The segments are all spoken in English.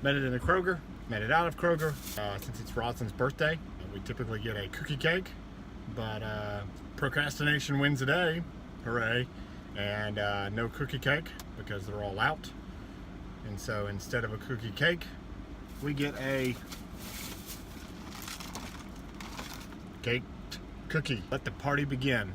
Met it in a Kroger, met it out of Kroger. Since it's Rosalind's birthday, we typically get a cookie cake, but procrastination wins the day, hooray, and no cookie cake because they're all out. And so instead of a cookie cake, we get a cake cookie. Let the party begin.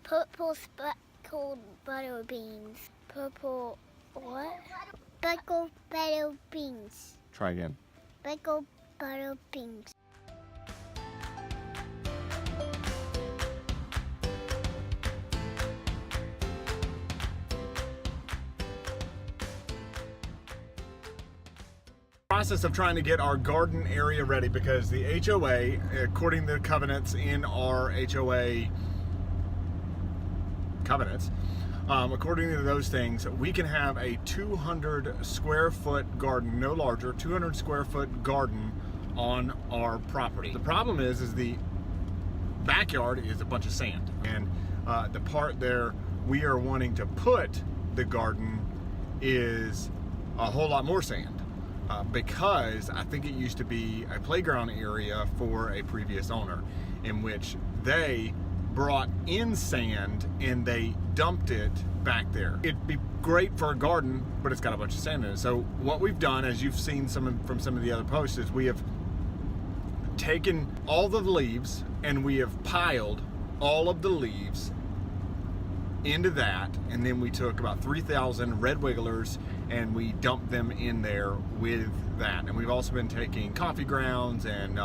Purple speckled butter beans. Purple what? Speckled butter beans. Try again. Speckled butter beans. Process of trying to get our garden area ready because the HOA, according to the covenants in our HOA covenants, according to those things, we can have a 200 square foot garden, no larger, 200 square foot garden on our property. The problem is the backyard is a bunch of sand, and the part there we are wanting to put the garden is a whole lot more sand. Because I think it used to be a playground area for a previous owner, in which they brought in sand and they dumped it back there. It'd be great for a garden, but it's got a bunch of sand in it. So what we've done, as you've seen from some of the other posts, is we have taken all the leaves and we have piled all of the leaves into that, and then we took about 3,000 red wigglers and we dumped them in there with that. And we've also been taking coffee grounds and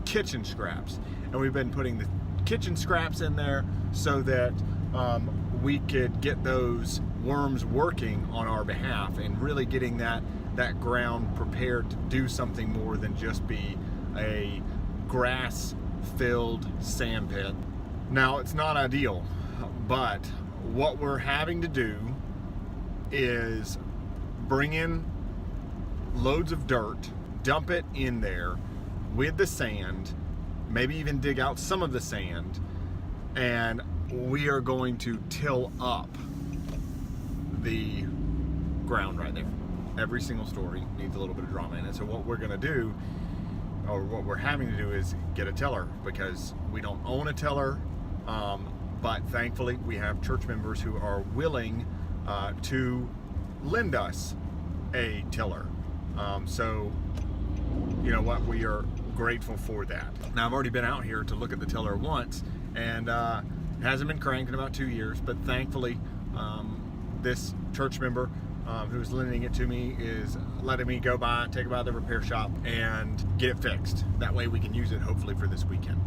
kitchen scraps, and we've been putting the kitchen scraps in there so that we could get those worms working on our behalf and really getting that ground prepared to do something more than just be a grass filled sand pit. Now, it's not ideal, but what we're having to do is bring in loads of dirt, dump it in there with the sand, maybe even dig out some of the sand, and we are going to till up the ground right there. Every single story needs a little bit of drama in it. So what we're going to do, or what we're having to do, is get a tiller, because we don't own a tiller, but thankfully we have church members who are willing to lend us a tiller. So you know what, we are grateful for that. Now, I've already been out here to look at the tiller once, and it hasn't been cranked in about 2 years, but thankfully this church member who's lending it to me is letting me go by, take it by the repair shop and get it fixed. That way we can use it hopefully for this weekend.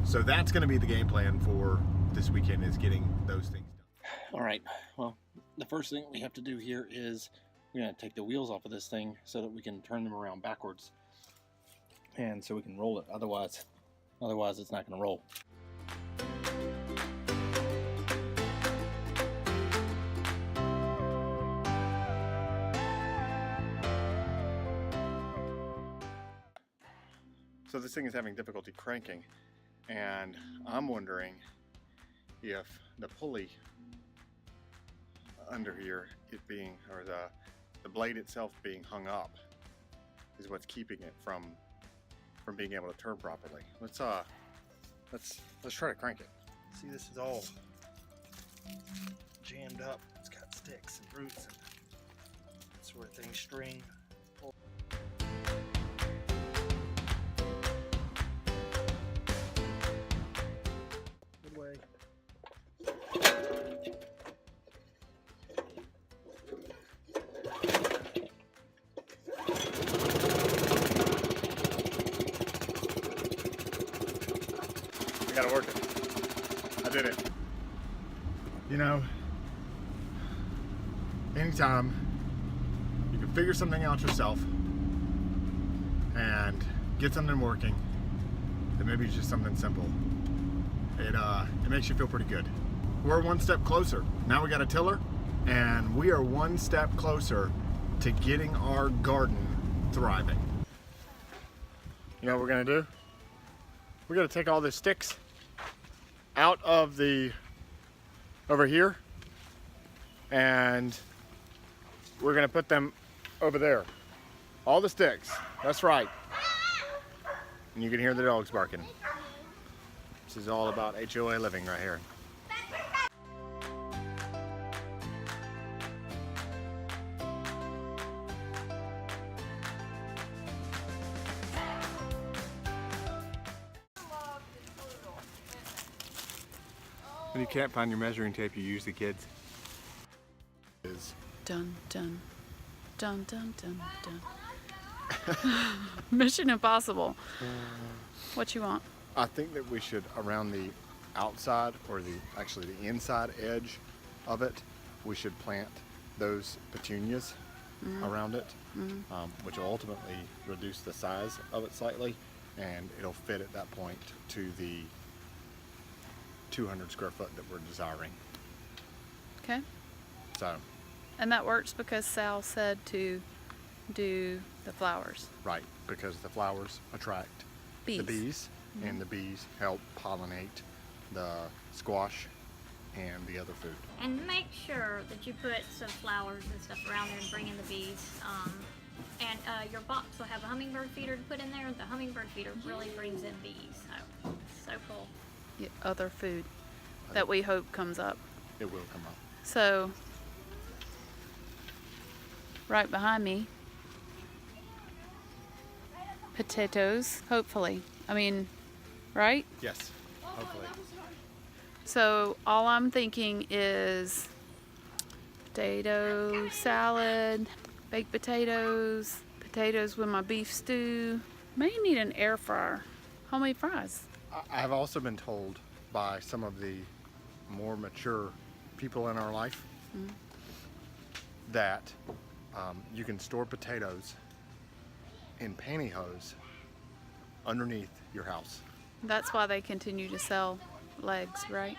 So that's going to be the game plan for this weekend, is getting those things done. All right, well, the first thing we have to do here is we're going to take the wheels off of this thing so that we can turn them around backwards, and so we can roll it. Otherwise it's not going to roll. So this thing is having difficulty cranking, and I'm wondering if the pulley under here, it being, or the blade itself being hung up, is what's keeping it from being able to turn properly. Let's try to crank it. See, this is all jammed up. It's got sticks and roots and that sort of thing, string. Good way. I gotta work it. I did it. You know, anytime you can figure something out yourself and get something working, then maybe it's just something simple. It makes you feel pretty good. We're one step closer. Now we got a tiller, and we are one step closer to getting our garden thriving. You know what we're gonna do? We're gonna take all the sticks out of the, over here, and we're gonna put them over there. All the sticks, that's right. And you can hear the dogs barking. This is all about HOA living right here. When you can't find your measuring tape, you use the kids. Dun dun dun dun dun dun. Mission Impossible. What you want? I think that we should, around the outside, or actually the inside edge of it, we should plant those petunias around it, which will ultimately reduce the size of it slightly, and it'll fit at that point to the 200 square foot that we're desiring. Okay. So, And that works because Sal said to do the flowers. right, because the flowers attract the bees, and the bees help pollinate the squash and the other food. And make sure that you put some flowers and stuff around there and bring in the bees. Your box will have a hummingbird feeder to put in there. The hummingbird feeder really brings in bees. So cool. Yeah, other food that we hope comes up. It will come up. So, right behind me, potatoes, hopefully. I mean, right? Yes, hopefully. So all I'm thinking is potato salad, baked potatoes, potatoes with my beef stew. May need an air fryer. Homemade fries. I have also been told by some of the more mature people in our life that you can store potatoes in pantyhose underneath your house. That's why they continue to sell legs, right?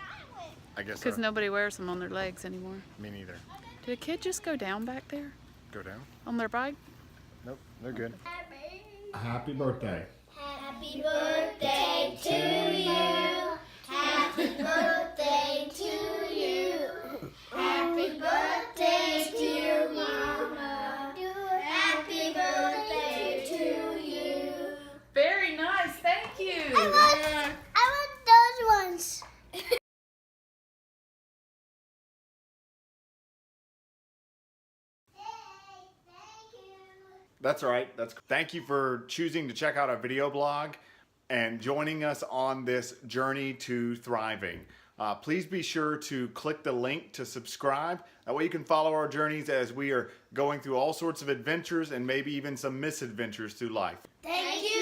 I guess Because so. nobody wears them on their legs anymore. Me neither. Did a kid just go down back there Go down? on their bike? Nope, they're good. Happy birthday. Happy birthday to you. Happy birthday to you. Happy birthday, dear Mama. Happy birthday to you. Very nice, thank you. I want those ones. That's right. Thank you for choosing to check out our video blog and joining us on this journey to thriving. Please be sure to click the link to subscribe. That way you can follow our journeys as we are going through all sorts of adventures and maybe even some misadventures through life. Thank you